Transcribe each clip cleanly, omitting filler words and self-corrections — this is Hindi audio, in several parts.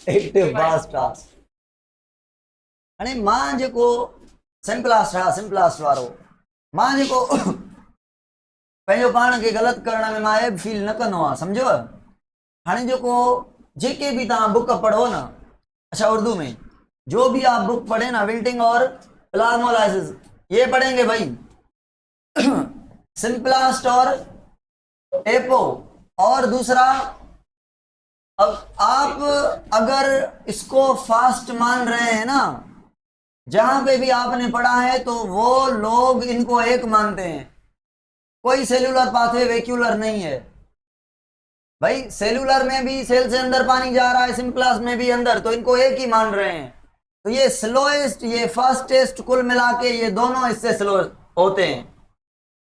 एक्टिव फास्ट टास्क अने मां जेको सिंपलास्ट वारो मां जेको पंहिंजो पाण खे ग़लति करण में मां ऐब फील न कंदो आहियां, सम्झो। हाणे जेको जेके भी तव्हां बुक पढ़ो ना, अच्छा उर्दू में जो भी आप बुक पढ़े ना, विल्टिंग और प्लाज्मोलाइसिस, ये पढ़ेंगे भाई सिंपलास्ट और एपो। और दूसरा, अब आप अगर इसको फास्ट मान रहे हैं ना, जहां पे भी आपने पढ़ा है तो वो लोग इनको एक मानते हैं। कोई सेलुलर पाथवे वैक्यूलर नहीं है भाई। सेलुलर में भी सेल से अंदर पानी जा रहा है, सिंपलास्ट में भी अंदर, तो इनको एक ही मान रहे हैं। तो ये स्लोएस्ट, ये फास्टेस्ट, कुल मिला के ये दोनों इससे स्लो होते हैं,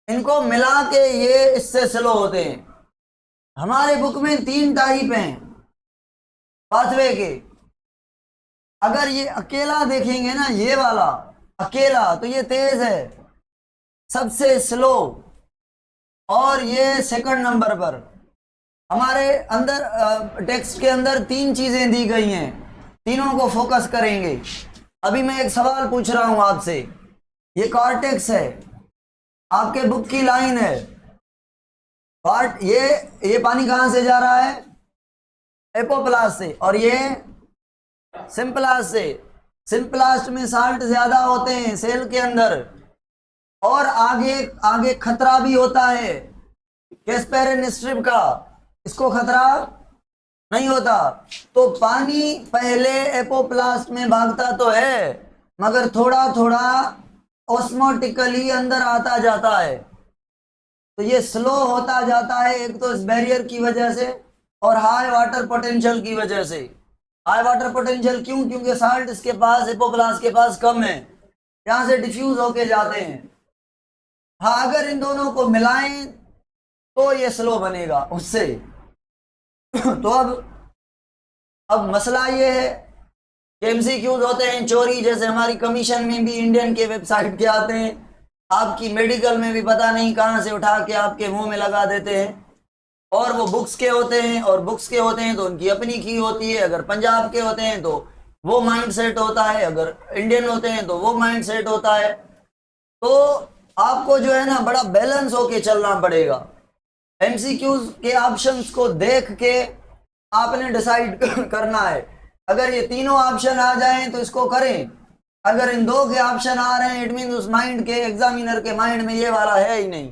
इनको मिला के ये इससे स्लो होते हैं। हमारे बुक में 3 टाइप हैं पाथवे के। अगर ये अकेला देखेंगे ना, ये वाला अकेला, तो ये तेज है, सबसे स्लो, और ये सेकंड नंबर पर। हमारे अंदर टेक्स्ट के अंदर 3 चीजें दी गई हैं, तीनों को फोकस करेंगे। अभी मैं एक सवाल पूछ रहा हूं आपसे, ये कॉर्टेक्स है, आपके बुक की लाइन है, ये पानी कहां से जा रहा है? एपोप्लास्ट से, और ये सिंपलास्ट से। सिंपलास्ट में साल्ट ज्यादा होते हैं सेल के अंदर, और आगे आगे खतरा भी होता है कैस्पेरिन स्ट्रिप का, इसको खतरा नहीं होता। तो पानी पहले एपोप्लास्ट में भागता तो है, मगर थोड़ा थोड़ा ऑस्मोटिकली अंदर आता जाता है, तो ये स्लो होता जाता है। एक तो इस बैरियर की वजह से, और हाई वाटर पोटेंशियल की वजह से। हाई वाटर पोटेंशियल क्यों? क्योंकि साल्ट इसके पास, एपोप्लास्ट के पास कम है, यहां से डिफ्यूज होके जाते हैं। हाँ, अगर इन दोनों को मिलाएं तो ये स्लो बनेगा उससे। तो अब मसला ये है कि एमसीक्यूज होते हैं चोरी, जैसे हमारी कमीशन में भी इंडियन के वेबसाइट के आते हैं, आपकी मेडिकल में भी पता नहीं कहां से उठा के आपके मुंह में लगा देते हैं। और वो बुक्स के होते हैं, और बुक्स के होते हैं तो उनकी अपनी की होती है। अगर पंजाब के होते हैं तो वो माइंड सेट होता है, अगर इंडियन होते हैं तो वो माइंड सेट होता है। तो आपको जो है ना, बड़ा बैलेंस होके चलना पड़ेगा। एमसीक्यूज के ऑप्शंस को देख के आपने डिसाइड करना है। अगर ये तीनों ऑप्शन आ जाएं तो इसको करें, अगर इन 2 के ऑप्शन आ रहे हैं, इट मीन उस माइंड के, एग्जामिनर के माइंड में ये वाला है ही नहीं,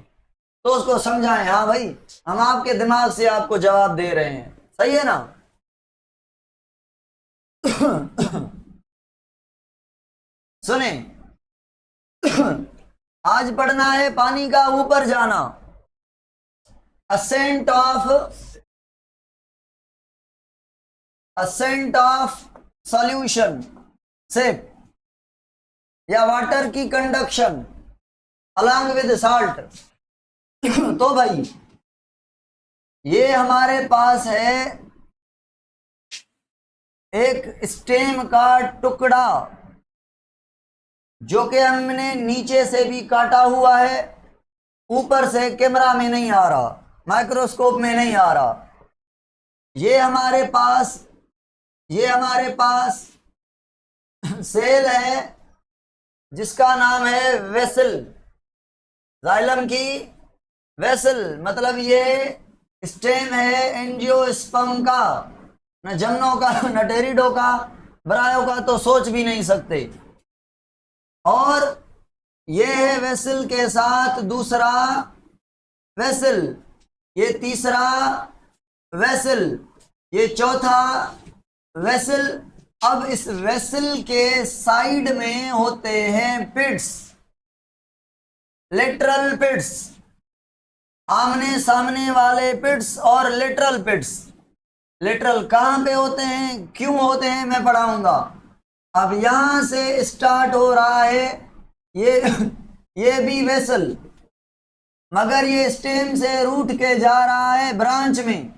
तो उसको समझाएं, हाँ भाई हम आपके दिमाग से आपको जवाब दे रहे हैं, सही है ना। सुने, आज पढ़ना है पानी का ऊपर जाना, असेंट ऑफ सॉल्यूशन शिप, या वाटर की कंडक्शन अलॉन्ग विद साल्ट। तो भाई ये हमारे पास है एक स्टेम का टुकड़ा, जो कि हमने नीचे से भी काटा हुआ है, ऊपर से कैमरा में नहीं आ रहा, माइक्रोस्कोप में नहीं आ रहा। ये हमारे पास सेल है जिसका नाम है वेसल, जाइलम की वेसल। मतलब ये स्टेम है एंजियोस्पर्म का, न जमनों का न टेरिडो का, ब्रायो का तो सोच भी नहीं सकते। और ये है वेसल के साथ दूसरा वेसल, ये तीसरा वेसल, ये चौथा वेसल। अब इस वेसल के साइड में होते हैं पिट्स, लेटरल पिट्स, आमने सामने वाले पिट्स और लेटरल पिट्स। लेटरल कहां पे होते हैं, क्यों होते हैं, मैं पढ़ाऊंगा। अब यहां से स्टार्ट हो रहा है ये भी वेसल, मगर ये स्टेम से रूट के जा रहा है ब्रांच में,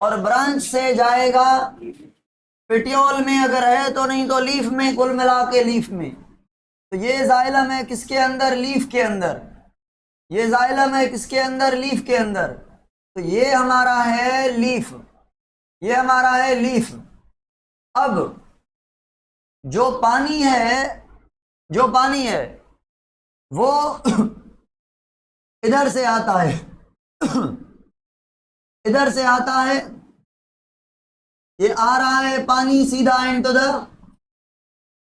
और ब्रांच से जाएगा पिटियोल में, अगर है तो, नहीं तो लीफ में, कुल मिला के लीफ में। तो ये जाइलम है किसके अंदर, लीफ के अंदर। ये जाइलम है किसके अंदर, लीफ के अंदर। तो ये हमारा है लीफ, ये हमारा है लीफ। अब जो पानी है वो इधर से आता है इधर से आता है, ये आ रहा है पानी सीधा इनटू द,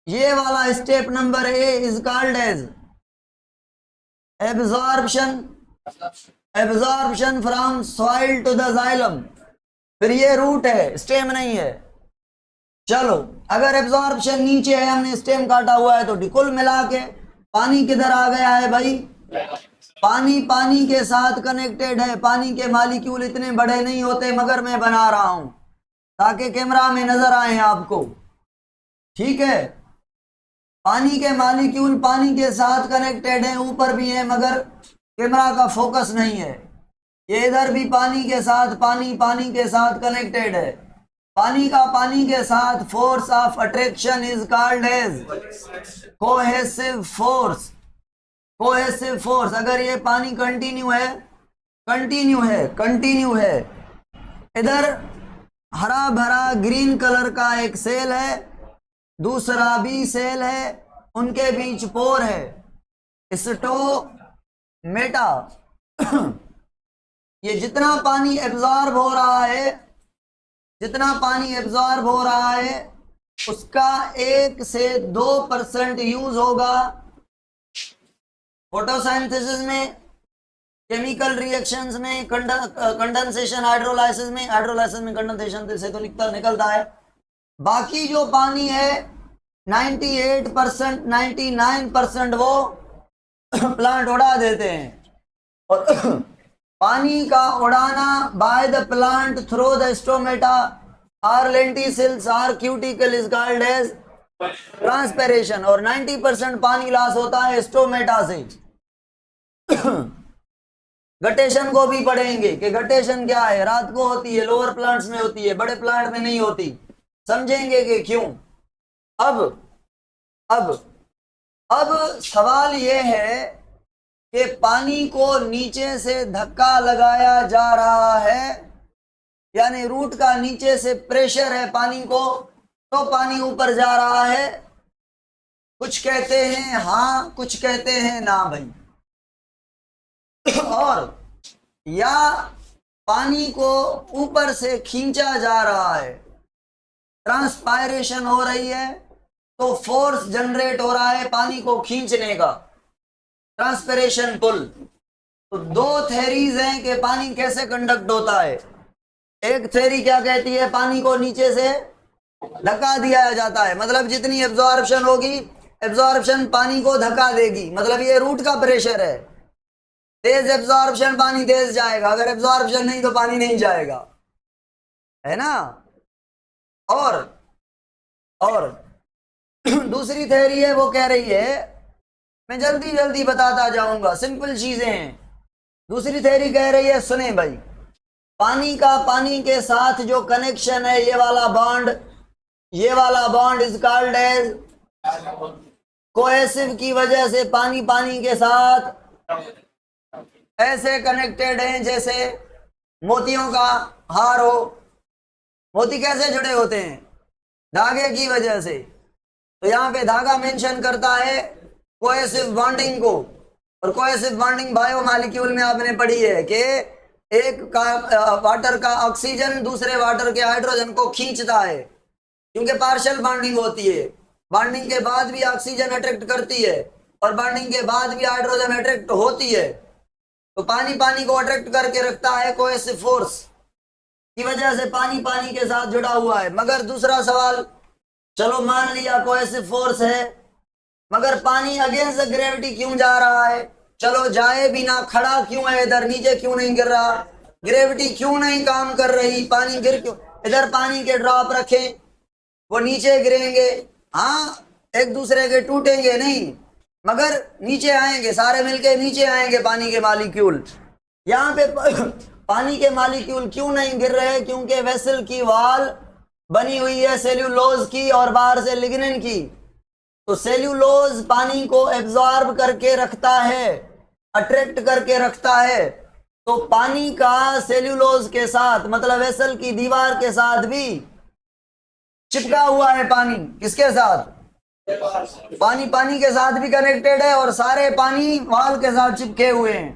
ये वाला step number A is called as absorption from soil to the xylem. फिर ये रूट है, स्टेम नहीं है। चलो, अगर एब्जॉर्प्शन नीचे है, हमने स्टेम काटा हुआ है, तो कुल मिला के पानी किधर आ गया है भाई? पानी के साथ कनेक्टेड है। पानी के मालिक्यूल इतने बड़े नहीं होते, मगर मैं बना रहा हूं ताकि कैमरा में नजर आए आपको, ठीक है। पानी के मालिक्यूल पानी के साथ कनेक्टेड है, ऊपर भी है, मगर कैमरा का फोकस नहीं है। ये इधर भी पानी के साथ कनेक्टेड है। पानी के साथ force of attraction is called as cohesive force. अगर ये पानी कंटिन्यू है, इधर हरा भरा ग्रीन कलर का एक सेल है, दूसरा भी सेल है, उनके बीच पोर है, स्टोमेटा। ये जितना पानी एब्जॉर्ब हो रहा है उसका 1 से 2% यूज होगा फोटोसिंथेसिस में, केमिकल रिएक्शंस में, कंडेंसेशन, हाइड्रोलाइसिस में कंडेंसेशन से तो निकलता है। बाकी जो पानी है 98%, 99% वो प्लांट उड़ा देते हैं। और पानी का उड़ाना by the plant through the stomata और लेंटिसिल्स और cuticle is called as transpiration. और 90% पानी लॉस होता है स्टोमेटा से। गटेशन को भी पढ़ेंगे कि गटेशन क्या है, रात को होती है, लोअर प्लांट्स में होती है, बड़े प्लांट में नहीं होती। समझेंगे कि क्यों। अब सवाल यह है कि पानी को नीचे से धक्का लगाया जा रहा है, यानी रूट का नीचे से प्रेशर है पानी को, तो पानी ऊपर जा रहा है। कुछ कहते हैं हाँ, कुछ कहते हैं ना भाई। और या पानी को ऊपर से खींचा जा रहा है, ट्रांसपायरेशन हो रही है, तो फोर्स जनरेट हो रहा है पानी को खींचने का, ट्रांसपिरेशन पुल। तो 2 थ्योरीज हैं कि पानी कैसे कंडक्ट होता है। एक थ्योरी क्या कहती है, पानी को नीचे से धक्का दिया जाता है, मतलब जितनी एब्जॉर्प्शन होगी, एब्जॉर्प्शन पानी को धक्का देगी, मतलब ये रूट का प्रेशर है। तेज एब्जॉर्प्शन पानी तेज जाएगा, अगर एब्जॉर्प्शन नहीं तो पानी नहीं जाएगा, है ना। और दूसरी थ्योरी है, वो कह रही है, मैं जल्दी बताता जाऊंगा, सिंपल चीजें हैं। दूसरी थ्योरी कह रही है, सुने भाई, पानी के साथ जो कनेक्शन है, ये वाला bond is called as cohesive की वजह से पानी के साथ ऐसे कनेक्टेड हैं जैसे मोतियों का हार हो। मोती कैसे जुड़े होते हैं? धागे की वजह से। तो यहाँ पे धागा मेंशन करता है कोहेसिव बॉन्डिंग को, और कोहेसिव बॉन्डिंग बायोमॉलिक्यूल में आपने पढ़ी है कि एक का वाटर का ऑक्सीजन दूसरे वाटर के हाइड्रोजन को खींचता है, क्योंकि पार्शियल बॉन्डिंग होती है। बॉन्डिंग के बाद भी ऑक्सीजन अट्रैक्ट करती है, और बॉन्डिंग के बाद भी हाइड्रोजन अट्रैक्ट होती है। तो पानी को अट्रैक्ट करके रखता है कोहेसिव फोर्स की वजह से, पानी के साथ जुड़ा हुआ है। मगर दूसरा सवाल, चलो मान लिया कोहेसिव फोर्स है, मगर पानी अगेंस्ट द ग्रेविटी क्यों जा रहा है? चलो जाए बिना, खड़ा क्यों है इधर, नीचे क्यों नहीं गिर रहा? ग्रेविटी क्यों नहीं काम कर रही? पानी गिर क्यों? इधर पानी के ड्रॉप रखें, वो नीचे गिरेंगे, हाँ, एक दूसरे के टूटेंगे नहीं, मगर नीचे आएंगे, सारे मिलके नीचे आएंगे पानी के मॉलिक्यूल। यहाँ पे पानी के मॉलिक्यूल क्यों नहीं गिर रहे? क्योंकि वेसल की वॉल बनी हुई है सेल्यूलोज की और बाहर से लिग्निन की। तो सेल्यूलोज पानी को एब्जॉर्ब करके रखता है, अट्रैक्ट करके रखता है। तो पानी का सेल्यूलोज के साथ, मतलब वेसल की दीवार के साथ भी चिपका हुआ है पानी किसके साथ, पानी पानी के साथ भी कनेक्टेड है और सारे पानी वाल के साथ चिपके हुए हैं।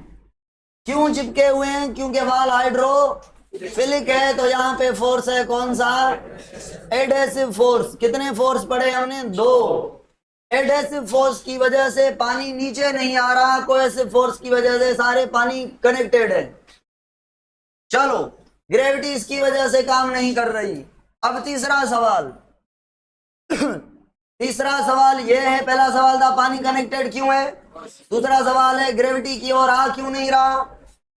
क्यों चिपके हुए हैं, क्योंकि वाल हाइड्रोफिलिक है, तो यहाँ पे फोर्स है कौन सा, एडहेसिव फोर्स। कितने फोर्स पढ़े हमने, 2। एडहेसिव फोर्स की वजह से पानी नीचे नहीं आ रहा, कोहेसिव फोर्स की वजह से सारे पानी कनेक्टेड है। चलो, ग्रेविटी इसकी वजह से काम नहीं कर रही। अब तीसरा सवाल तीसरा सवाल यह है, पहला सवाल था पानी कनेक्टेड क्यों है, दूसरा सवाल है ग्रेविटी की ओर आ क्यों नहीं रहा,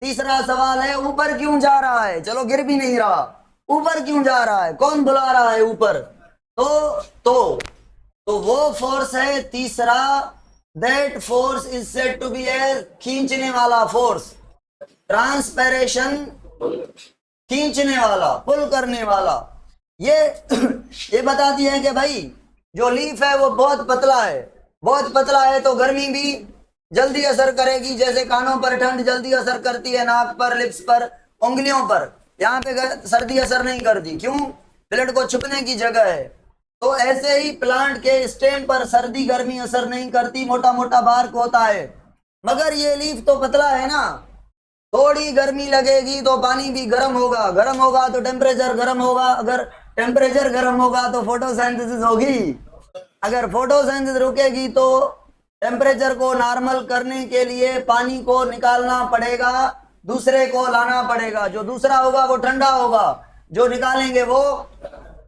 तीसरा सवाल है ऊपर क्यों जा रहा है, चलो गिर भी नहीं रहा, ऊपर क्यों जा रहा है, कौन बुला रहा है ऊपर, तो वो फोर्स है तीसरा, that force is said to be a खींचने वाला फोर्स, ट्रांसपैरेशन, खींचने वाला, पुल करने वाला। ये बताती है कि भाई जो लीफ है वो बहुत पतला है, बहुत पतला है तो गर्मी भी जल्दी असर करेगी, जैसे कानों पर ठंड जल्दी असर करती है, नाक पर, लिप्स पर, उंगलियों पर, यहाँ पे सर्दी असर नहीं करती, क्यों, ब्लड को छुपने की जगह है। तो ऐसे ही प्लांट के स्टेम पर सर्दी गर्मी असर नहीं करती, मोटा मोटा बार्क होता है, मगर ये लीफ तो पतला है ना, थोड़ी गर्मी लगेगी तो पानी भी गर्म होगा, गर्म होगा तो टेम्परेचर गर्म होगा, अगर टेम्परेचर गर्म होगा तो फोटोसिंथेसिस होगी, अगर फोटोसिंथेसिस रुकेगी तो टेम्परेचर को नॉर्मल करने के लिए पानी को निकालना पड़ेगा, दूसरे को लाना पड़ेगा, जो दूसरा होगा वो ठंडा होगा, जो निकालेंगे वो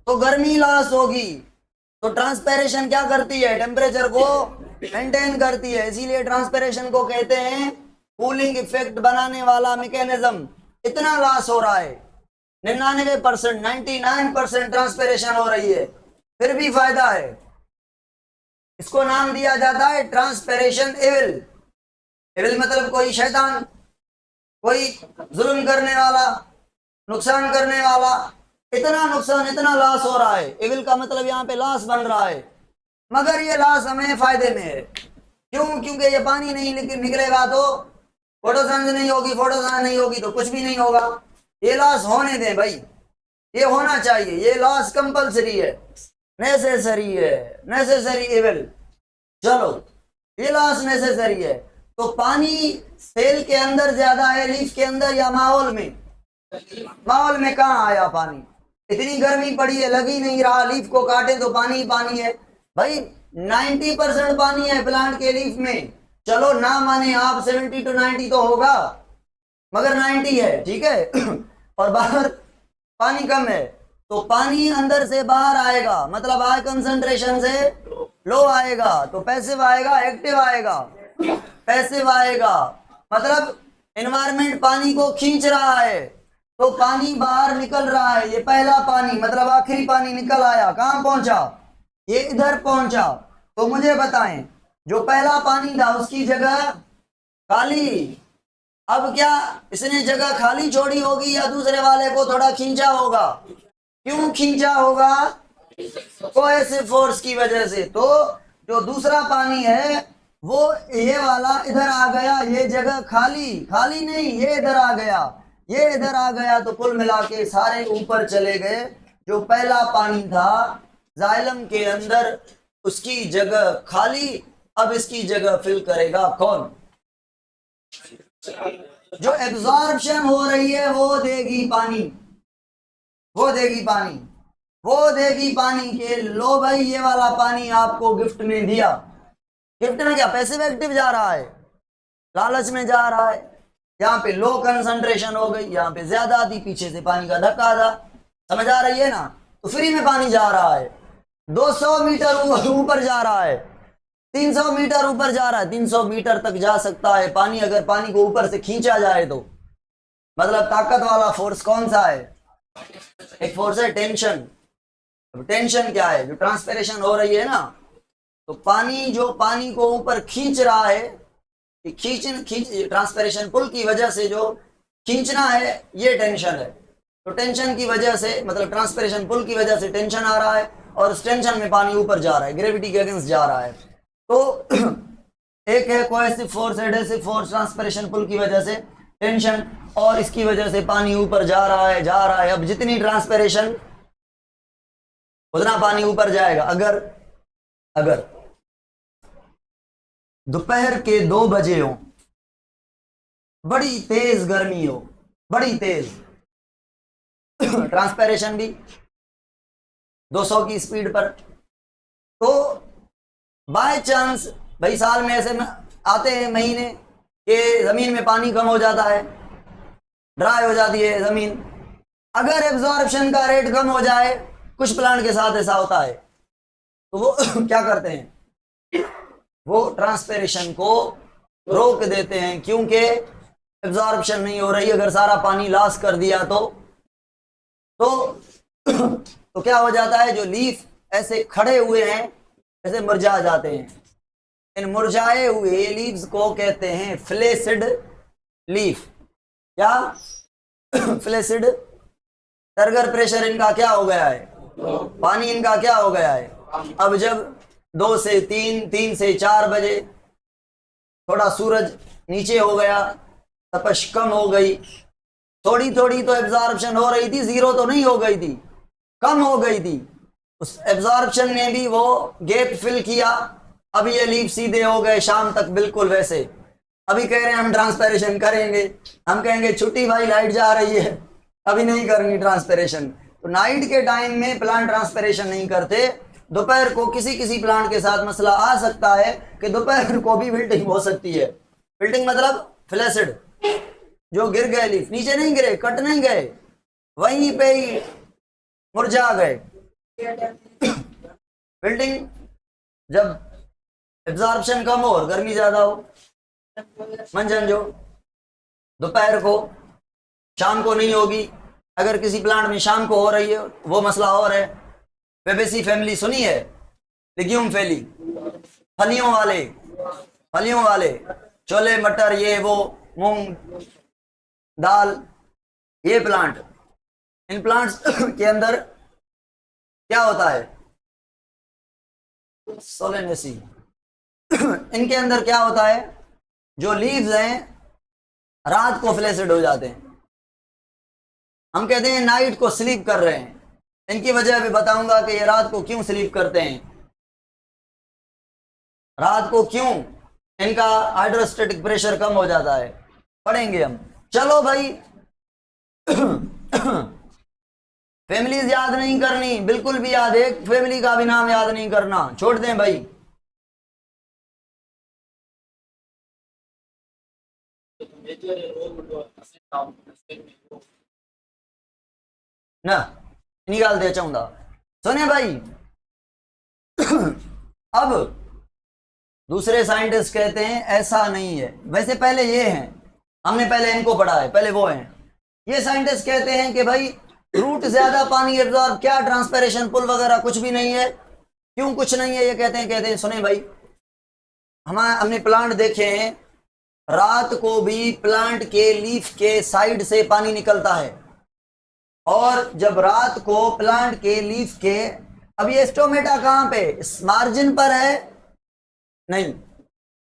तो गर्मी लॉस होगी। तो ट्रांसपैरेशन क्या करती है, टेम्परेचर को मेंटेन करती है, इसीलिए ट्रांसपैरेशन को कहते हैं कूलिंग इफेक्ट बनाने वाला मैकेनिज्म। इतना लॉस हो रहा है, 99%, 99% ट्रांसपैरेशन हो रही है, फिर भी फायदा है। इसको नाम दिया जाता है ट्रांसपैरेशन एविल। एविल मतलब कोई शैतान, कोई जुल्म करने वाला, नुकसान करने वाला। इतना नुकसान, इतना लॉस हो रहा है, एविल का मतलब यहाँ पे लॉस बन रहा है, मगर ये लॉस हमें फायदे में है। क्यों, क्योंकि ये पानी नहीं निकलेगा तो फोटोसिंथेसिस नहीं होगी, फोटोसिंथेसिस नहीं होगी तो कुछ भी नहीं होगा। ये लॉस होने दें भाई, ये होना चाहिए, ये लॉस कंपलसरी है, नेसेसरी है, नेसेसरी एविल। चलो, ये लॉस नेसेसरी है। तो पानी सेल के अंदर ज्यादा है, लीफ के अंदर या माहौल में, माहौल में कहाँ आया पानी, इतनी गर्मी पड़ी है, लग ही नहीं रहा, लीफ को काटे तो पानी ही पानी है भाई। 90% पानी है प्लांट के लीफ में, चलो ना माने आप 70 to 90 तो होगा, मगर 90 है, ठीक है और बाहर पानी कम है, तो पानी अंदर से बाहर आएगा, मतलब हाई कंसंट्रेशन से लो आएगा, तो पैसिव आएगा, एक्टिव आएगा, पैसिव आएगा, मतलब एनवायरनमेंट पानी को खींच रहा है, तो पानी बाहर निकल रहा है। ये पहला पानी मतलब आखिरी पानी निकल आया, कहां पहुंचा, ये इधर पहुंचा। तो मुझे बताएं, जो पहला पानी था उसकी जगह खाली, अब क्या इसने जगह खाली छोड़ी होगी या दूसरे वाले को थोड़ा खींचा होगा, क्यों खींचा होगा, कोहेसिव फोर्स की वजह से। तो जो दूसरा पानी है वो ये वाला इधर आ गया, ये जगह खाली, खाली नहीं, ये इधर आ गया, ये इधर आ गया, तो कुल मिला के सारे ऊपर चले गए। जो पहला पानी था जाइलम के अंदर, उसकी जगह खाली, अब इसकी जगह फिल करेगा कौन, जो एब्जॉर्प्शन हो रही है वो देगी पानी, वो देगी पानी, वो देगी पानी के। लो भाई, ये वाला पानी आपको गिफ्ट में दिया, गिफ्ट में क्या, पैसिव एक्टिव जा रहा है, लालच में जा रहा है। यहाँ पे लो कंसंट्रेशन हो गई, यहाँ पे ज्यादा थी, पीछे से पानी का धक्का था, समझ आ रही है ना, तो फ्री में पानी जा रहा है, 200 मीटर ऊपर जा रहा है, 300 मीटर ऊपर जा रहा है, 300 मीटर तक जा सकता है पानी, अगर पानी को ऊपर से खींचा जाए तो। मतलब ताकत वाला फोर्स कौन सा है, एक फोर्स है टेंशन। टेंशन क्या है, जो ट्रांसपैरेशन हो रही है ना, तो पानी जो पानी को ऊपर खींच रहा है, खींच ट्रांसपैरेशन पुल की वजह से जो खींचना है ये टेंशन है। तो टेंशन की वजह से, मतलब ट्रांसपैरेशन पुल की वजह से टेंशन आ रहा है, और उस टेंशन में पानी ऊपर जा रहा है, ग्रेविटी के अगेंस्ट जा रहा है। तो एक है कोहेसिव फोर्स, एडहेसिव फोर्स, ट्रांसपैरेशन पुल की वजह से टेंशन, और इसकी वजह से पानी ऊपर जा रहा है, जा रहा है। अब जितनी ट्रांसपैरेशन उतना पानी ऊपर जाएगा। अगर अगर दोपहर के 2 बजे हो, बड़ी तेज गर्मी हो, बड़ी तेज, ट्रांसपेरेशन भी 200 की स्पीड पर, तो बाय चांस भाई साल में ऐसे में आते हैं महीने कि जमीन में पानी कम हो जाता है, ड्राई हो जाती है जमीन। अगर एब्जॉर्प्शन का रेट कम हो जाए, कुछ प्लांट के साथ ऐसा होता है, तो वो क्या करते हैं, वो ट्रांसपेरेशन को रोक देते हैं, क्योंकि एब्जॉर्प्शन नहीं हो रही। अगर सारा पानी लॉस कर दिया तो क्या हो जाता है, जो लीफ ऐसे खड़े हुए हैं ऐसे मुरझा जाते हैं। इन मुरझाए हुए लीव्स को कहते हैं फ्लेसिड लीफ। क्या? फ्लेसिड। सरगर प्रेशर इनका क्या हो गया है, पानी इनका क्या हो गया है। अब जब 2 से 3, 3 से 4 बजे थोड़ा सूरज नीचे हो गया, तपश कम हो गई, थोड़ी थोड़ी तो एब्जॉर्प्शन हो रही थी, जीरो तो नहीं हो गई थी, कम हो गई थी। उस एब्जॉर्प्शन ने भी वो गैप फिल किया। अभी ये लीफ सीधे हो गए शाम तक बिल्कुल वैसे। अभी कह रहे हैं हम ट्रांसपेरेशन करेंगे, हम कहेंगे छुट्टी भाई, लाइट जा रही है, अभी नहीं करनी ट्रांसपेरेशन। तो नाइट के टाइम में प्लांट ट्रांसपेरेशन नहीं करते। दोपहर को किसी किसी प्लांट के साथ मसला आ सकता है कि दोपहर को भी विल्टिंग हो सकती है। विल्टिंग मतलब फ्लैसिड, जो गिर गए लीफ, नीचे नहीं गिरे, कट नहीं गए, वहीं पे ही मुरझा गए। विल्टिंग जब एब्जॉर्प्शन कम हो और गर्मी ज्यादा हो, मंझन जो दोपहर को, शाम को नहीं होगी। अगर किसी प्लांट में शाम को हो रही है वो मसला और है। फेबेसी फैमिली सुनी है, लिग्यूम फैली, फलियों वाले छोले मटर, ये वो मूंग दाल, ये प्लांट, इन प्लांट्स के अंदर क्या होता है, सोलेनेसी। इनके अंदर क्या होता है, जो लीव्स हैं रात को फ्लैसिड हो जाते हैं। हम कहते हैं नाइट को स्लीप कर रहे हैं। इनकी वजह भी बताऊंगा कि ये रात को क्यों स्लीप करते हैं, रात को क्यों इनका हाइड्रोस्टेटिक प्रेशर कम हो जाता है, पढ़ेंगे हम। चलो भाई, फैमिलीज याद नहीं करनी, बिल्कुल भी याद, एक फैमिली का भी नाम याद नहीं करना, छोड़ दें भाई। ना निकाल दे चाहूंगा, सुने भाई। अब दूसरे साइंटिस्ट कहते हैं ऐसा नहीं है, वैसे पहले ये हैं, हमने पहले इनको पढ़ा है, पहले वो हैं। ये साइंटिस्ट कहते हैं कि भाई रूट ज्यादा पानी एब्जॉर्ब, क्या ट्रांसपेरेशन पुल वगैरह कुछ भी नहीं है। क्यों कुछ नहीं है ये कहते हैं सुने भाई, हमने प्लांट देखे हैं, रात को भी प्लांट के लीफ के साइड से पानी निकलता है। और जब रात को प्लांट के लीफ के, अब ये स्टोमेटा कहां पे, इस मार्जिन पर है, नहीं,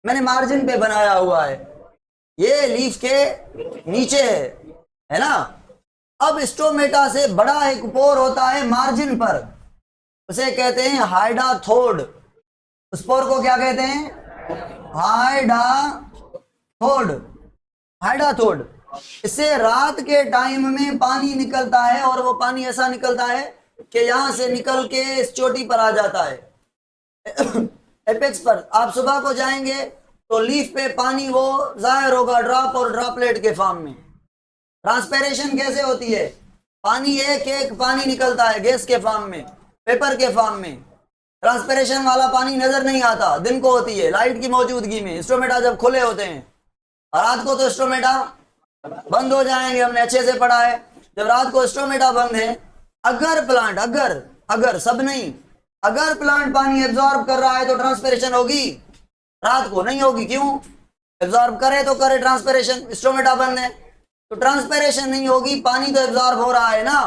मैंने मार्जिन पे बनाया हुआ है, ये लीफ के नीचे है ना। अब स्टोमेटा से बड़ा एक पोर होता है मार्जिन पर, उसे कहते हैं हाइडाथोड। उस पोर को क्या कहते हैं, हाइडाथोड। इससे रात के टाइम में पानी निकलता है, और वो पानी ऐसा निकलता है कि यहां से निकल के इस चोटी पर आ जाता है, एपेक्स पर। आप सुबह को जाएंगे तो लीफ पे पानी वो जाहिर होगा ड्रॉप और ड्रॉपलेट के फॉर्म में। ट्रांसपेरेशन कैसे होती है, पानी एक एक पानी निकलता है गैस के फॉर्म में, पेपर के फॉर्म में। ट्रांसपेरेशन वाला पानी नजर नहीं आता, दिन को होती है लाइट की मौजूदगी में, स्टोमेटा जब खुले होते हैं। और रात को तो स्टोमेटा बंद हो जाएंगे, हमने अच्छे से पढ़ा है। जब रात को स्टोमेटा बंद है, अगर प्लांट, अगर सब नहीं, अगर प्लांट पानी एब्जॉर्ब कर रहा है तो ट्रांसपेरेशन होगी, रात को नहीं होगी। क्यों, एब्जॉर्ब करे तो करे ट्रांसपेरेशन, स्टोमेटा बंद है तो ट्रांसपेरेशन नहीं होगी, पानी तो एब्जॉर्ब हो रहा है ना।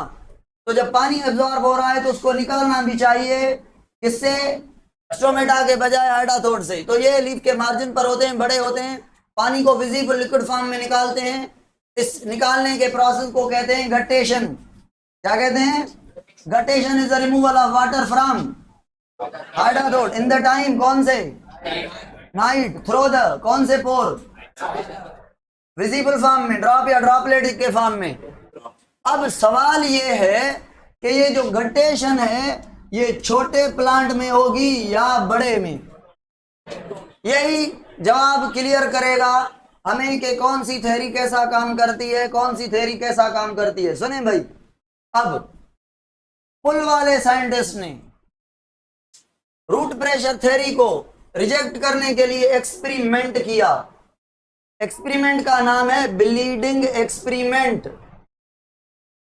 तो जब पानी एब्जॉर्ब हो रहा है तो उसको निकालना भी चाहिए, किससे, स्टोमेटा के बजाय हाइडाथोड से। तो ये लीफ के मार्जिन पर होते हैं, बड़े होते हैं, पानी को विजिबल लिक्विड फॉर्म में निकालते हैं। इस निकालने के प्रोसेस को कहते हैं गट्टेशन। क्या कहते हैं, guttation is the removal of water from हाइड्रोड इन द टाइम, कौन से, नाइट, थ्रो द, कौन से पोर, विजिबल फॉर्म में, ड्रॉप या ड्रॉपलेट के फॉर्म में। अब सवाल ये है कि ये जो गटेशन है ये छोटे प्लांट में होगी या बड़े में, यही जवाब क्लियर करेगा हमें कि कौन सी थ्योरी कैसा काम करती है, कौन सी थ्योरी कैसा काम करती है। सुने भाई, अब पुल वाले साइंटिस्ट ने रूट प्रेशर थ्योरी को रिजेक्ट करने के लिए एक्सपेरिमेंट किया। एक्सपेरिमेंट का नाम है ब्लीडिंग एक्सपेरिमेंट,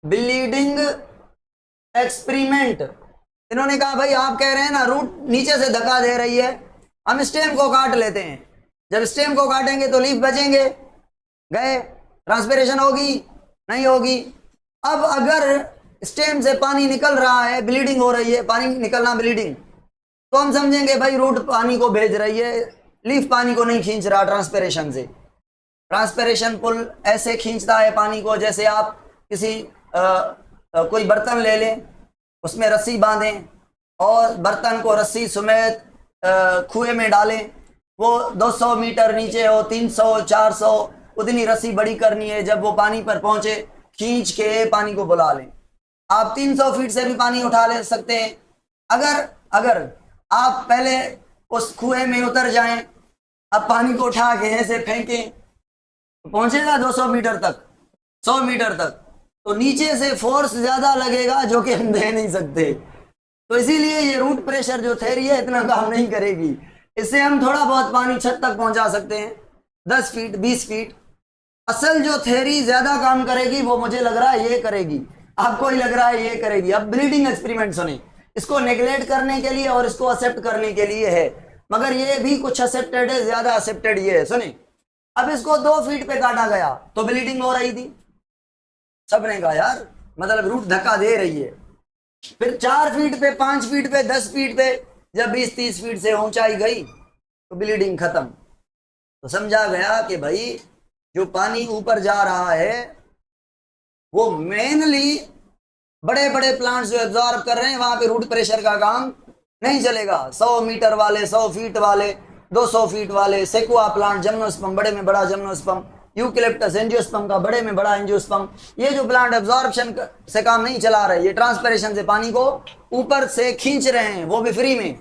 ब्लीडिंग एक्सपेरिमेंट। इन्होंने कहा भाई आप कह रहे हैं ना रूट नीचे से धक्का दे रही है, हम स्टेम को काट लेते हैं, जब स्टेम को काटेंगे तो लीफ बचेंगे, गए, ट्रांसपिरेशन होगी नहीं होगी। अब अगर स्टेम से पानी निकल रहा है, ब्लीडिंग हो रही है, पानी निकलना ब्लीडिंग, तो हम समझेंगे भाई रूट पानी को भेज रही है, लीफ पानी को नहीं खींच रहा ट्रांसपिरेशन से। ट्रांसपिरेशन पुल ऐसे खींचता है पानी को जैसे आप किसी कोई बर्तन ले लें, उसमें रस्सी बांधें और बर्तन को रस्सी समेत कुएं में डालें, वो 200 मीटर नीचे हो, 300 400, उतनी रस्सी बड़ी करनी है, जब वो पानी पर पहुंचे खींच के पानी को बुला लें। आप 300 फीट से भी पानी उठा ले सकते हैं। अगर आप पहले उस कुएं में उतर जाएं, अब पानी को उठा के ऐसे फेंकें तो पहुंचेगा 200 मीटर तक, 100 मीटर तक, तो नीचे से फोर्स ज्यादा लगेगा जो कि हम दे नहीं सकते। तो इसीलिए ये रूट प्रेशर जो थ्योरी है इतना काम नहीं करेगी। इससे हम थोड़ा बहुत पानी छत तक पहुंचा सकते हैं, 10 फीट 20 फीट। असल जो थ्योरी ज्यादा काम करेगी वो मुझे लग रहा है ये करेगी, आपको ही लग रहा है ये करेगी। अब ब्लीडिंग एक्सपेरिमेंट सुने, इसको नेग्लेक्ट करने के लिए और इसको एक्सेप्ट करने के लिए है, मगर ये भी कुछ एक्सेप्टेड है, ज्यादा एक्सेप्टेड ये है। सुने, अब इसको 2 फीट पे काटा गया तो ब्लीडिंग हो रही थी, सबने कहा यार मतलब रूट धक्का दे रही है। फिर 4 फीट पे, 5 फीट पे, 10 फीट पे, जब 20-30 फीट से ऊंचाई गई तो ब्लीडिंग खत्म। तो समझा गया कि भाई जो पानी ऊपर जा रहा है वो मेनली बड़े बड़े प्लांट्स जो एब्जॉर्ब कर रहे हैं, वहां पे रूट प्रेशर का काम नहीं चलेगा। 100 मीटर वाले, 100 फीट वाले, 200 फीट वाले, सेकुआ प्लांट, जिम्नोस्पर्म बड़े में बड़ा जिम्नोस्पर्म, यूकेलिप्टस एंजियोस्पर्म का बड़े में बड़ा एंजियोस्पर्म, ये जो प्लांट एब्जॉर्प्शन से काम नहीं चला रहे, ये ट्रांसपिरेशन से पानी को ऊपर से खींच रहे हैं, वो भी फ्री में।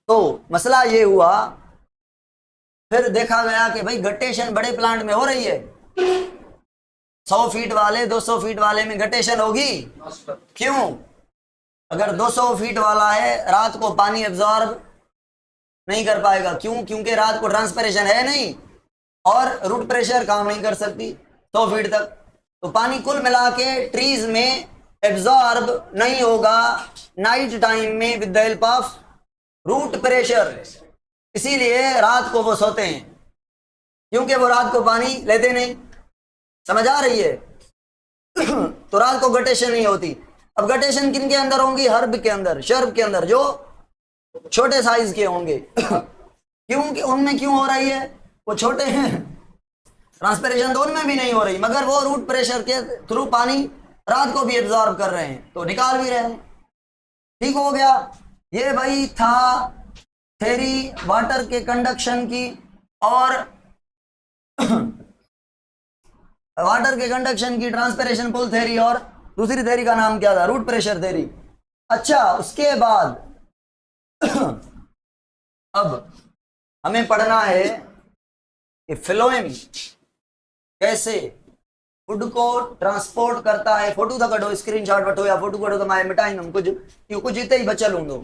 तो मसला ये हुआ, फिर देखा गया कि भाई गटेशन बड़े प्लांट में हो रही है, 100 फीट वाले 200 फीट वाले में गटेशन होगी। क्यों? अगर 200 फीट वाला है रात को पानी एब्जॉर्ब नहीं कर पाएगा, क्यों? क्योंकि रात को ट्रांसपिरेशन है नहीं और रूट प्रेशर काम नहीं कर सकती 100 फीट तक, तो पानी कुल मिला के ट्रीज में एब्जॉर्ब नहीं होगा नाइट टाइम में with the help of root pressure. इसीलिए रात को वो सोते हैं, क्योंकि वो रात को पानी लेते नहीं। समझ आ रही है? तो रात को गटेशन नहीं होती। अब गटेशन किन के अंदर होंगी? हर्ब के अंदर, शर्ब के अंदर, जो छोटे साइज के होंगे। क्योंकि उनमें क्यों हो रही है? वो छोटे हैं, ट्रांसपिरेशन तो उनमें भी नहीं हो रही, मगर वो रूट प्रेशर के थ्रू पानी रात को भी एब्जॉर्ब कर रहे हैं, तो निकाल भी रहे हैं। ठीक हो गया। ये भाई था थ्योरी वाटर के कंडक्शन की, और वाटर के कंडक्शन की, ट्रांसपिरेशन पुल थ्योरी, और दूसरी थ्योरी का नाम क्या था? Root pressure theory. अच्छा, उसके बाद अब हमें पढ़ना है कि फ्लोएम कैसे फूड को ट्रांसपोर्ट करता है। फोटो तो कटो, स्क्रीनशॉट वठो या फोटो कटो तो मैं मिटाईंदुमि कुछ इते ही बचल हूंदो,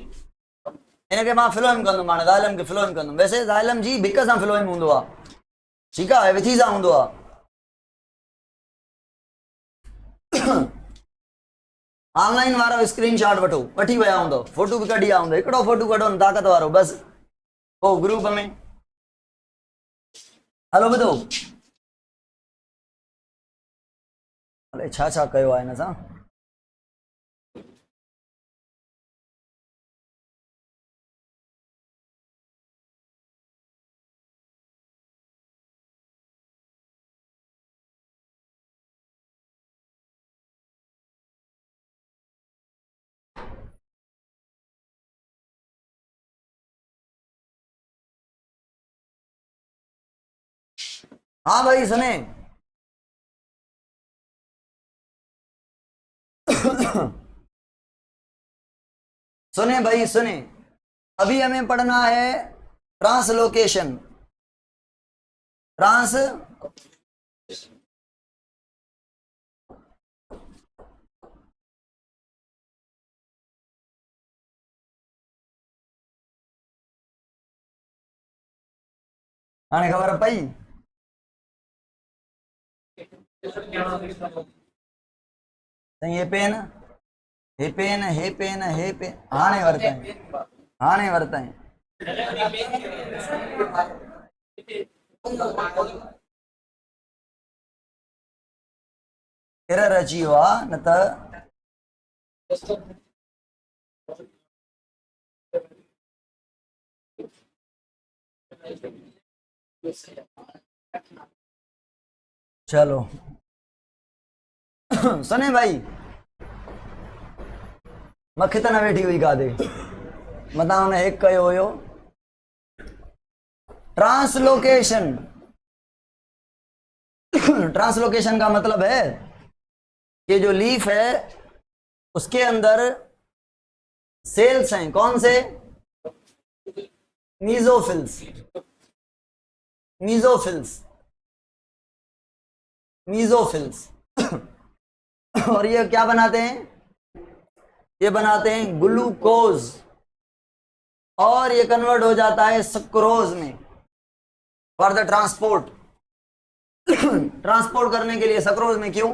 इनके मां फ्लोएम कंदुमि, हाणे ज़ाइलम खे फ्लोएम कंदुमि। वैसे ज़ाइलम जी भिक सां फ्लोएम हूंदो आहे, ठीकु आहे, विथी सां हूंदो आहे। ऑनलाइन वारो स्क्रीनशॉट वठो, वठी विया हूंदो, फोटो भी कढी हूंदो, हिकिड़ो फोटो कढो न ताक़त वारो बस, हो ग्रुप में। हलो ॿुधो, अरे छा छा कयो आहे हिन सां। हाँ भाई सुने। सुने भाई सुने, अभी हमें पढ़ना है ट्रांसलोकेशन। ट्रांस आने खबर पाई। ये पेन, हे पेन, हे पेन, हे पेन, आने वर्ता है, आने वर्ता है। एरर अची हुआ न त चलो। सुने भाई, मक्खी तना वेठी हुई गा दे बताओ ने एक कयो हुयो ट्रांसलोकेशन। ट्रांसलोकेशन का मतलब है कि जो लीफ है उसके अंदर सेल्स हैं, कौन से? मीजोफिल्स, मीजोफिल्स, मीजोफिल्स। और ये क्या बनाते हैं? ये बनाते हैं ग्लूकोज, और ये कन्वर्ट हो जाता है सक्रोज में फॉर द ट्रांसपोर्ट। ट्रांसपोर्ट करने के लिए सक्रोज में, क्यों?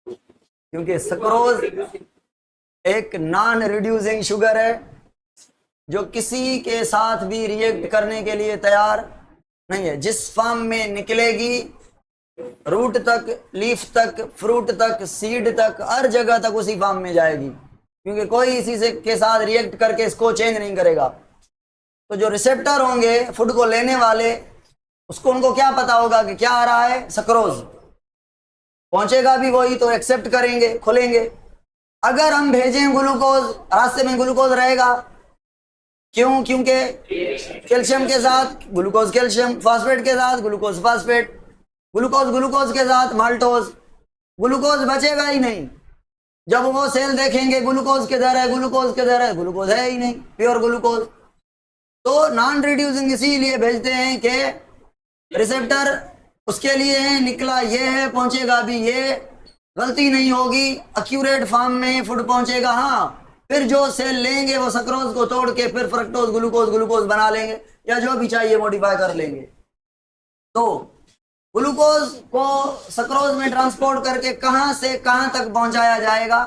क्योंकि सक्रोज एक नॉन रिड्यूसिंग शुगर है जो किसी के साथ भी रिएक्ट करने के लिए तैयार नहीं है। जिस फॉर्म में निकलेगी, रूट तक, लीफ तक, फ्रूट तक, सीड तक, हर जगह तक उसी फॉर्म में जाएगी, क्योंकि कोई इसी से के साथ रिएक्ट करके इसको चेंज नहीं करेगा। तो जो रिसेप्टर होंगे फूड को लेने वाले, उसको उनको क्या पता होगा कि क्या आ रहा है? सक्रोज। पहुंचेगा भी वही, तो एक्सेप्ट करेंगे, खुलेंगे। अगर हम भेजें ग्लूकोज, रास्ते में ग्लूकोज रहेगा, क्यों? क्योंकि कैल्शियम के साथ ग्लूकोज कैल्शियम, फास्फेट के साथ ग्लूकोज फास्फेट, ग्लूकोज ग्लूकोज के साथ माल्टोज, ग्लूकोज बचेगा ही नहीं। जब वो सेल देखेंगे ग्लूकोज किधर है, ग्लूकोज किधर है, ग्लूकोज है ही नहीं, प्योर ग्लूकोज। तो नॉन रिड्यूसिंग इसीलिए भेजते हैं कि रिसेप्टर उसके लिए है, निकला ये है, पहुंचेगा भी ये, गलती नहीं होगी, एक्यूरेट फॉर्म में फूड पहुंचेगा। हाँ, फिर जो सेल लेंगे वो सक्रोज को तोड़ के फिर फ्रक्टोज ग्लूकोज ग्लूकोज बना लेंगे, या जो भी चाहिए मॉडिफाई कर लेंगे। तो ग्लूकोज को सक्रोज में ट्रांसपोर्ट करके कहां से कहां तक पहुंचाया जाएगा?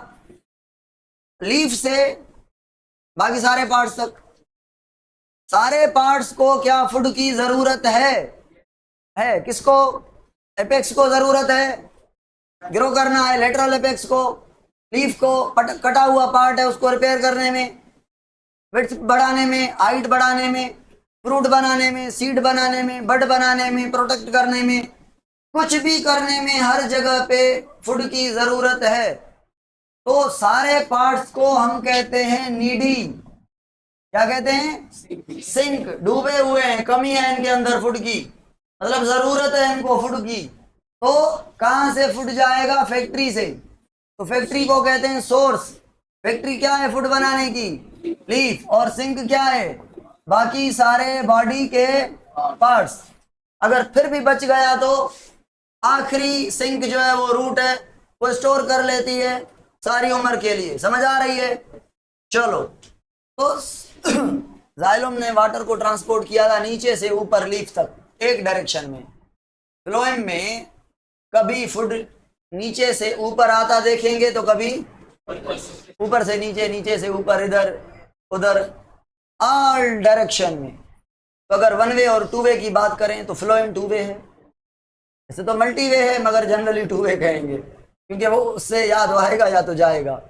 लीफ से बाकी सारे पार्ट्स तक। सारे पार्ट्स को क्या फूड की जरूरत है किसको? एपेक्स को जरूरत है, ग्रो करना है लेटरल एपेक्स को, लीफ को, कटा हुआ पार्ट है उसको रिपेयर करने में, विड्थ बढ़ाने में, हाइट बढ़ाने में, फ्रूट बनाने में, सीड बनाने में, बड बनाने में, प्रोटेक्ट करने में, कुछ भी करने में, हर जगह पे फूड की जरूरत है। तो सारे पार्ट्स को हम कहते हैं नीडी। क्या कहते हैं? सिंक, डूबे हुए हैं, कमी है इनके अंदर फूड की, मतलब जरूरत है इनको फूड की। तो कहां से फूड जाएगा? फैक्ट्री से। तो फैक्ट्री को कहते हैं सोर्स। फैक्ट्री क्या है फूड बनाने की? लीफ। और सिंक क्या है? बाकी सारे बॉडी के पार्ट्स। अगर फिर भी बच गया तो आखिरी सिंक जो है वो रूट है, वो स्टोर कर लेती है सारी उम्र के लिए। समझ आ रही है? चलो, तो जाइलम ने वाटर को ट्रांसपोर्ट किया था नीचे से ऊपर लीफ तक, एक डायरेक्शन में। फ्लोएम में कभी फूड नीचे से ऊपर आता देखेंगे तो कभी ऊपर से नीचे, नीचे से ऊपर, इधर उधर, ऑल डायरेक्शन में। तो अगर वन वे और टू वे की बात करें तो फ्लोएम टू वे है, ऐसे तो मल्टी वे है मगर जनरली टू वे कहेंगे, क्योंकि वो उससे याद आएगा या तो जाएगा।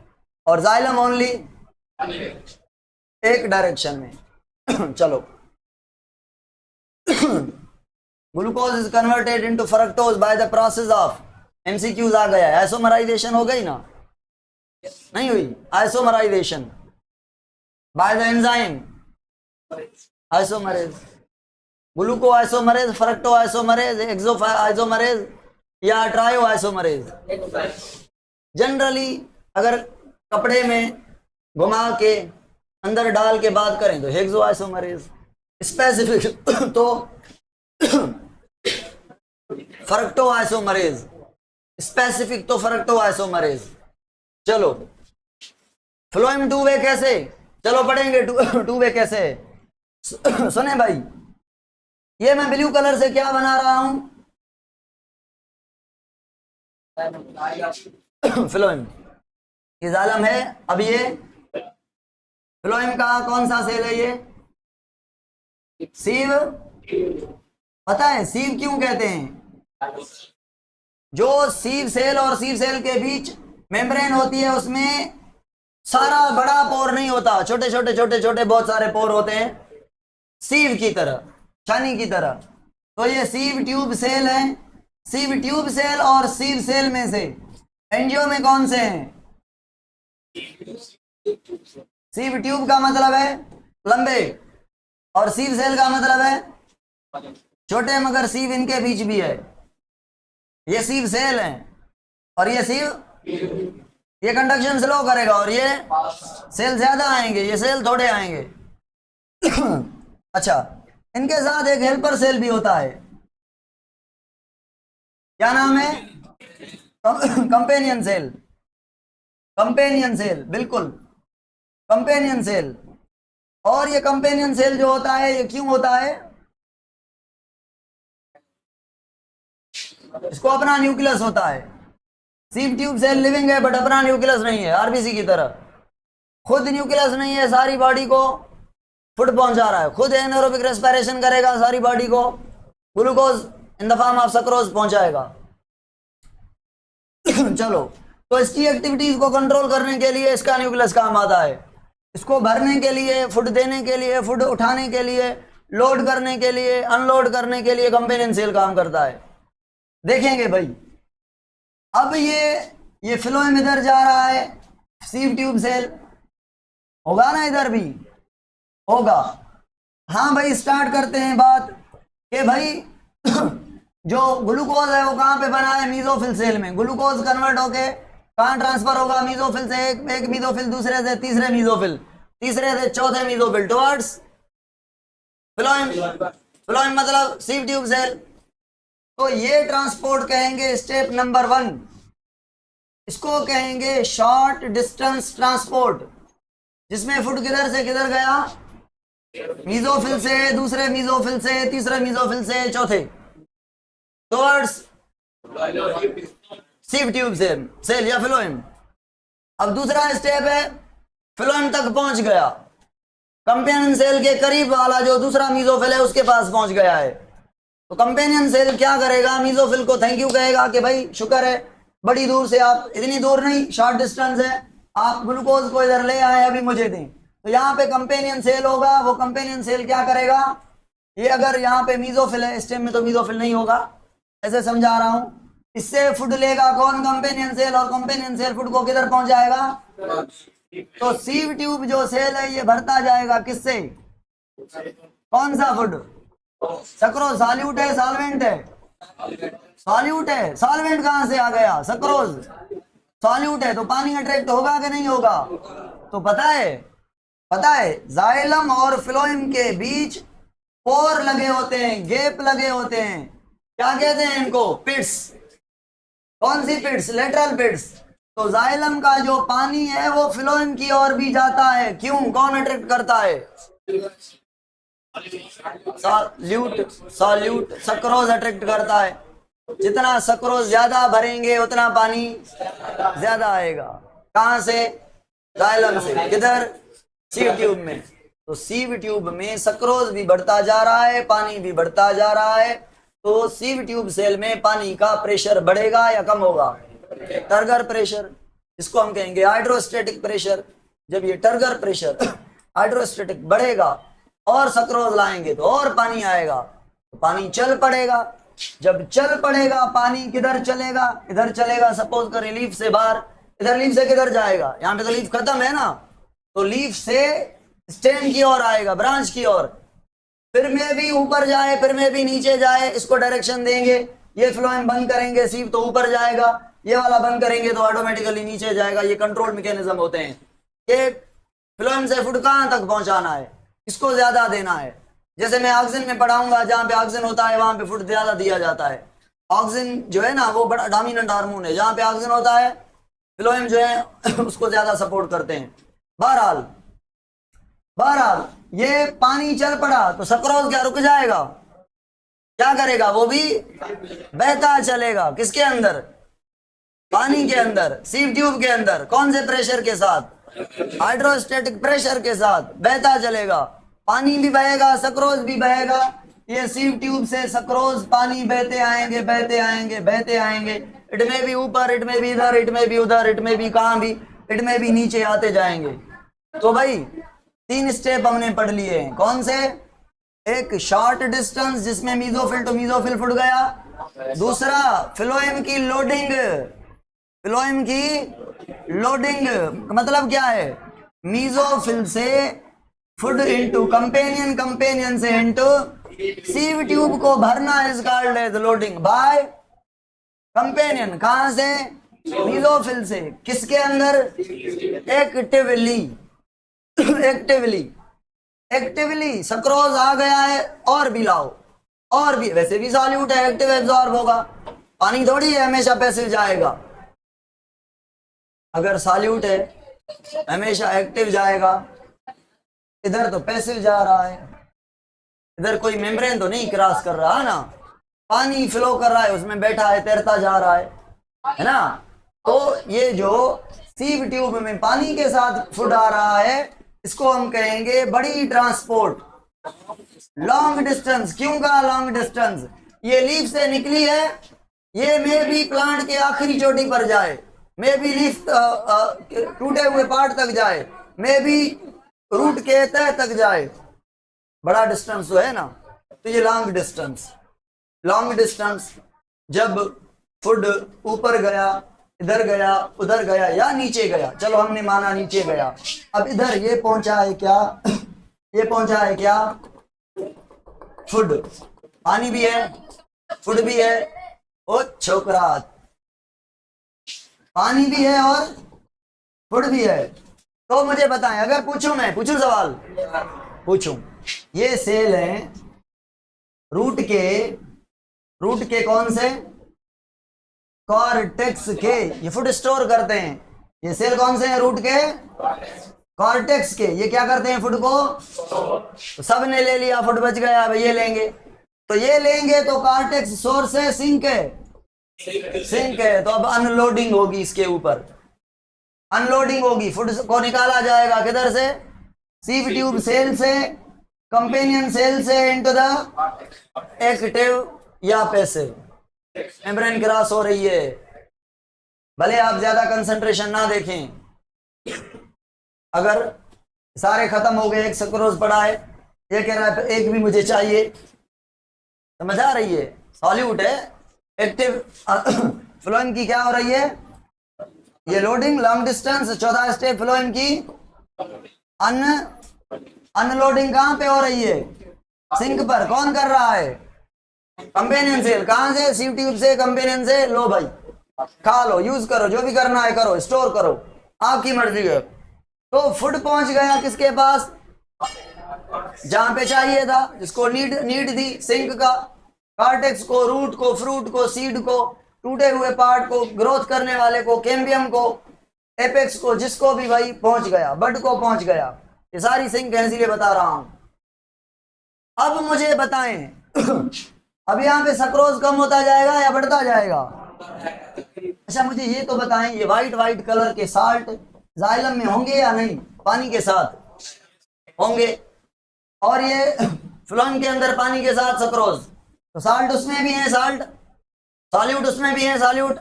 और जाइलम ओनली एक डायरेक्शन में। चलो, glucose is converted into fructose by the process of, MCQs आ गया, आइसोमराइजेशन हो गई ना? नहीं हुई? Gluco isomerase, fructo isomerase, hexo isomerase या ट्रायो आइसोमरेज। जनरली अगर कपड़े में घुमा के अंदर डाल के बात करें तो हेक्सो आइसोमरेज, स्पेसिफिक तो फ्रक्टो आइसोमरेज, स्पेसिफिक तो फ्रक्टो आइसोमरेज। चलो फ्लोएम टू वे कैसे, चलो पढ़ेंगे टू वे कैसे। सुने भाई, ये मैं ब्लू कलर से क्या बना रहा हूं, फ्लोएम, ये जालम है। अब ये फ्लोएम का कौन सा सेल है, ये सीव। पता है सीव क्यों कहते हैं? जो सीव सेल और सीव सेल के बीच मेम्ब्रेन होती है उसमें सारा बड़ा पोर नहीं होता, छोटे छोटे छोटे छोटे बहुत सारे पोर होते हैं, सीव की तरह, छानी की तरह। तो ये सीव ट्यूब सेल है। सीव ट्यूब सेल और सीव सेल में से एंजियो में कौन से हैं? सीव ट्यूब का मतलब है लंबे और सीव सेल का मतलब है छोटे, मगर सीव इनके बीच भी है। ये सीव सेल है और ये सीव, ये कंडक्शन स्लो करेगा और ये सेल ज्यादा आएंगे, ये सेल थोड़े आएंगे। अच्छा, इनके साथ एक हेल्पर सेल भी होता है, क्या नाम है? Companion cell. कंपेनियन सेल, बिल्कुल कंपेनियन सेल। और ये कंपेनियन सेल जो होता है ये क्यों होता है? इसको अपना न्यूक्लियस होता है। सीव ट्यूब सेल लिविंग है बट अपना न्यूक्लियस नहीं है, आरबीसी की तरह खुद न्यूक्लियस नहीं है, सारी बॉडी को फूड पहुंचा रहा है, खुद एनारोबिक रेस्पिरेशन करेगा, सारी बॉडी को glucose in the form of sucrose पहुंचाएगा। चलो, तो इसकी एक्टिविटीज को कंट्रोल करने के लिए इसका न्यूक्लियस काम आता है। इसको भरने के लिए, फूड देने के लिए, फूड उठाने के लिए, लोड करने के लिए, अनलोड करने के लिए कंपेनियन सेल काम करता है। देखेंगे भाई, अब ये फ्लोएम इधर जा रहा है, सीव ट्यूब सेल होगा ना, इधर भी होगा। हाँ भाई, स्टार्ट करते हैं बात कि भाई जो ग्लूकोज है वो कहाँ पे बना है? मीजोफिल सेल में। ग्लूकोज कन्वर्ट होके कहाँ ट्रांसफर होगा? मीजोफिल से एक मीजोफिल, दूसरे से तीसरे मीजोफिल, तीसरे से चौथे मीजोफिल टुवर्ड्स फ्लोएम। फ्लोएम मतलब सीव ट्यूब सेल। तो ये ट्रांसपोर्ट कहेंगे स्टेप नंबर 1, इसको कहेंगे शॉर्ट डिस्टेंस ट्रांसपोर्ट, जिसमें फूड किधर से किधर गया? मीजोफिल से, दूसरे मीजोफिल से, तीसरे मीजोफिल से, चौथे टुवर्ड्स सीव ट्यूब सेल या फ्लोएम। अब दूसरा स्टेप है, फ्लोएम तक पहुंच गया, कंपेनियन सेल के करीब वाला जो दूसरा मीजोफिल है उसके पास पहुंच गया है। तो कंपेनियन सेल क्या करेगा? मीजोफिल को थैंक यू कहेगा कि भाई शुक्र है, बड़ी दूर से आप, इतनी दूर नहीं, शॉर्ट डिस्टेंस है, आप ग्लूकोज को इधर ले आए, अभी मुझे दें। तो यहाँ पे कंपेनियन सेल होगा, वो कंपेनियन सेल क्या करेगा? ये अगर यहाँ पे मीजोफिल है, स्टेम में तो मीजोफिल नहीं होगा, ऐसे समझा रहा हूं। इससे फूड लेगा कौन? कंपेनियन सेल, और कंपेनियन सेल फूड को किधर पहुंचाएगा? तो सीव ट्यूब जो सेल है ये भरता जाएगा किससे? कौन सा फूड? सक्रोज। सॉल्यूट है, सॉल्वेंट है? सॉल्यूट है। सॉल्वेंट कहां से आ गया? सक्रोज। सॉल्यूट है तो पानी अट्रैक्ट होगा कि नहीं होगा? तो पता है जाइलम और फ्लोएम के बीच पोर लगे होते हैं, गैप लगे होते हैं, क्या कहते हैं इनको? पिट्स। कौन सी पिट्स? लेटरल पिट्स। तो जाइलम का जो पानी है वो फ्लोएम की ओर भी जाता है, क्यों? कौन अट्रैक्ट करता है? सॉल्यूट सक्रोज अट्रैक्ट करता है। जितना सक्रोज ज्यादा भरेंगे उतना पानी ज्यादा आएगा। कहां से? जाइलम से। किधर? सीव ट्यूब में। तो सीव ट्यूब में सक्रोज भी बढ़ता जा रहा है, पानी भी बढ़ता जा रहा है, तो सीव ट्यूब सेल में पानी का प्रेशर बढ़ेगा या कम होगा? टर्गर प्रेशर, इसको हम कहेंगे हाइड्रोस्टेटिक प्रेशर। जब ये टर्गर प्रेशर हाइड्रोस्टेटिक बढ़ेगा और सक्रोज लाएंगे तो और पानी आएगा, तो पानी चल पड़ेगा। जब चल पड़ेगा पानी किधर चलेगा? इधर चलेगा। सपोज कर लीफ से बाहर, इधर लीफ से किधर जाएगा? यहाँ पे तो लीफ खत्म है ना, तो लीफ से स्टेम की ओर आएगा, ब्रांच की ओर। फिर में भी ऊपर जाए, फिर में भी नीचे जाए, इसको डायरेक्शन देंगे। ये फ्लोएम बंद करेंगे सीव तो ऊपर जाएगा, ये वाला बंद करेंगे तो ऑटोमेटिकली नीचे जाएगा। ये कंट्रोल मैकेनिज्म होते हैं कि फ्लोएम से फूड कहां तक पहुंचाना है, किसको ज्यादा देना है। जैसे मैं ऑक्सीजन में पढ़ाऊंगा, जहां पे ऑक्सीजन होता है वहां पे फूड ज्यादा दिया जाता है। ऑक्सीजन जो है ना वो बड़ा डोमिनेंट हार्मोन है, जहां पे ऑक्सीजन होता है फ्लोएम जो है उसको ज्यादा सपोर्ट करते हैं। बहरहाल ये पानी चल पड़ा तो सक्रोज क्या रुक जाएगा, क्या करेगा, वो भी बहता चलेगा। किसके अंदर, पानी के अंदर, सीव ट्यूब के अंदर। कौन से प्रेशर के साथ, हाइड्रोस्टेटिक प्रेशर के साथ बहता चलेगा। पानी भी बहेगा, सक्रोज भी बहेगा। ये सीव ट्यूब से सक्रोज पानी बहते आएंगे, बहते आएंगे, बहते आएंगे। इट में भी ऊपर, इट में भी इधर, इट में भी उधर, इट में भी कहां भी, इट में भी नीचे आते जाएंगे। तो भाई 3 स्टेप हमने पढ़ लिए हैं। कौन से, एक शॉर्ट डिस्टेंस जिसमें मीजोफिल टू मीजोफिल फुट गया। दूसरा फ्लोएम की लोडिंग, फ्लोएम की लोडिंग मतलब क्या है, मीजोफिल से फुड इनटू कंपेनियन, कंपेनियन से इनटू सीव ट्यूब को भरना is called as loading by companion. कहां से, मीजोफिल से। किसके अंदर, एक्टिवली, एक्टिवली, एक्टिवली सक्रोज आ गया है और भी लाओ, और भी। वैसे भी सॉल्यूट है, एक्टिव एब्जॉर्ब होगा, पानी थोड़ी है हमेशा पैसिव जाएगा। अगर सॉल्यूट है हमेशा एक्टिव जाएगा, इधर तो पैसिव जा रहा है, इधर कोई मेम्ब्रेन तो नहीं क्रॉस कर रहा ना, पानी फ्लो कर रहा है, उसमें बैठा है, तैरता जा रहा है ना। तो ये जो सीव ट्यूब में पानी के साथ फूड आ रहा है इसको हम कहेंगे बड़ी ट्रांसपोर्ट, लॉन्ग डिस्टेंस। क्यों कहा लॉन्ग डिस्टेंस, ये लीफ से निकली है, ये मे भी प्लांट के आखिरी चोटी पर जाए, मे भी लीफ टूटे हुए पार्ट तक जाए, मे भी रूट के तह तक जाए, बड़ा डिस्टेंस तो है ना। तो ये लॉन्ग डिस्टेंस, लॉन्ग डिस्टेंस जब फूड ऊपर गया, इधर गया, उधर गया या नीचे गया, चलो हमने माना नीचे गया। अब इधर ये पहुंचा है क्या, ये पहुंचा है क्या, फूड, पानी भी है, फूड भी है, ओ छोकरा, पानी भी है और फूड भी है। तो मुझे बताएं, अगर पूछूं, मैं पूछूं सवाल, पूछूं, ये सेल है रूट के कौन से, कॉर्टेक्स के, ये फूड स्टोर करते हैं। ये सेल कौन से हैं, रूट के, कॉर्टेक्स के। ये क्या करते हैं, फूड को, तो सब ने ले लिया, फूड बच गया, अब ये लेंगे, तो ये लेंगे तो कॉर्टेक्स सोर्स है, सिंक है, सिंक है। तो अब अनलोडिंग होगी इसके ऊपर, अनलोडिंग होगी, फूड को निकाला जाएगा किधर से, सीव ट्यूब सेल से, कंपेनियन सेल से इनटू द एक्टिव या पैसिव। मेम्ब्रेन क्रॉस हो रही है, भले आप ज्यादा कंसंट्रेशन ना देखें। अगर सारे खत्म हो गए, एक सक्रोज पड़ा है, ये कह रहा है एक भी मुझे चाहिए, समझ आ रही है, सॉल्यूट है, एक्टिव फ्लोएम की क्या हो रही है, ये लोडिंग, लॉन्ग डिस्टेंस। चौथा स्टेप फ्लोएम की अनलोडिंग कहां पे हो रही है, सिंक पर। कौन कर रहा है, कंपेनियन सेल। कहां से, सीव ट्यूब से, कंपेनियन से। लो भाई खा लो, यूज करो, जो भी करना है करो, स्टोर करो, आपकी मर्जी है। तो फूड पहुंच गया किसके पास, जहां पे चाहिए था, जिसको नीड थी, सिंक का, कॉर्टेक्स को, रूट को, फ्रूट को, सीड को, टूटे हुए पार्ट को, ग्रोथ करने वाले को, कैम्बियम को, एपेक्स को, जिसको भी भाई पहुंच गया, बड को पहुंच गया। ये सारी सिंक है, इसीलिए बता रहा हूं। अब मुझे बताएं अब यहाँ पे सक्रोज कम होता जाएगा या बढ़ता जाएगा। अच्छा मुझे ये तो बताएं, ये व्हाइट कलर के साल्ट जाइलम में होंगे या नहीं, पानी के साथ होंगे, और ये फ्लोएम के अंदर पानी के साथ सक्रोज, तो साल्ट उसमें भी है, साल्ट सॉल्यूट उसमें भी है, सॉल्यूट,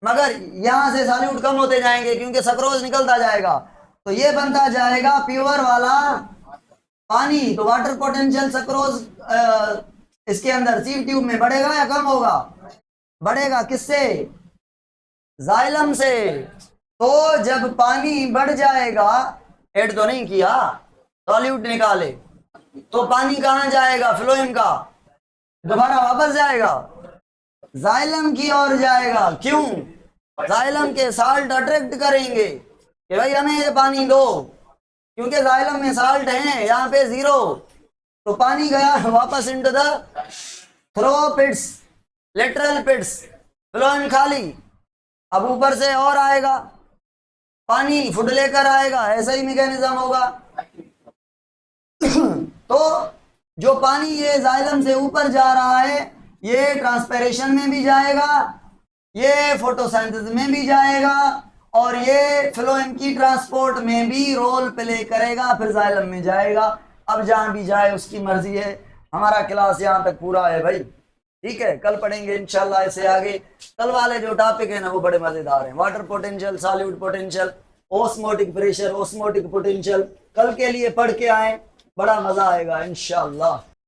मगर यहां से सॉल्यूट कम होते जाएंगे क्योंकि सक्रोज निकलता जाएगा, तो ये बनता जाएगा प्योर वाला पानी। तो वाटर पोटेंशियल सक्रोज इसके अंदर सीव ट्यूब में बढ़ेगा या कम होगा, बढ़ेगा। किससे, जाइलम से। तो जब पानी बढ़ जाएगा, ऐड तो नहीं किया, सॉल्यूट निकाले, तो पानी कहाँ जाएगा? फ्लोएम का दोबारा वापस जाएगा, जाइलम की ओर जाएगा। क्यों? जाइलम के साल्ट अट्रैक्ट करेंगे कि भाई हमें ये पानी दो, क्योंकि जाइलम में साल्ट है, यहाँ पे 0, तो पानी गया वापस into the through pits, lateral pits, phloem खाली। अब ऊपर से और आएगा पानी, फुड लेकर आएगा, ऐसा ही मैकेनिज्म होगा। तो जो पानी ये जाइलम से ऊपर जा रहा है, ये ट्रांसपेरेशन में भी जाएगा, ये फोटोसिंथेसिस में भी जाएगा, और ये फ्लोएम की ट्रांसपोर्ट में भी रोल प्ले करेगा, फिर जाइलम में जाएगा। अब जहां भी जाए उसकी मर्जी है। हमारा क्लास यहाँ तक पूरा है भाई, ठीक है। कल पढ़ेंगे इंशाल्लाह इससे आगे। कल वाले जो टॉपिक है ना वो बड़े मजेदार हैं, water potential, solute potential, osmotic pressure, osmotic potential. कल के लिए पढ़ के आए, बड़ा मजा आएगा इंशाल्लाह।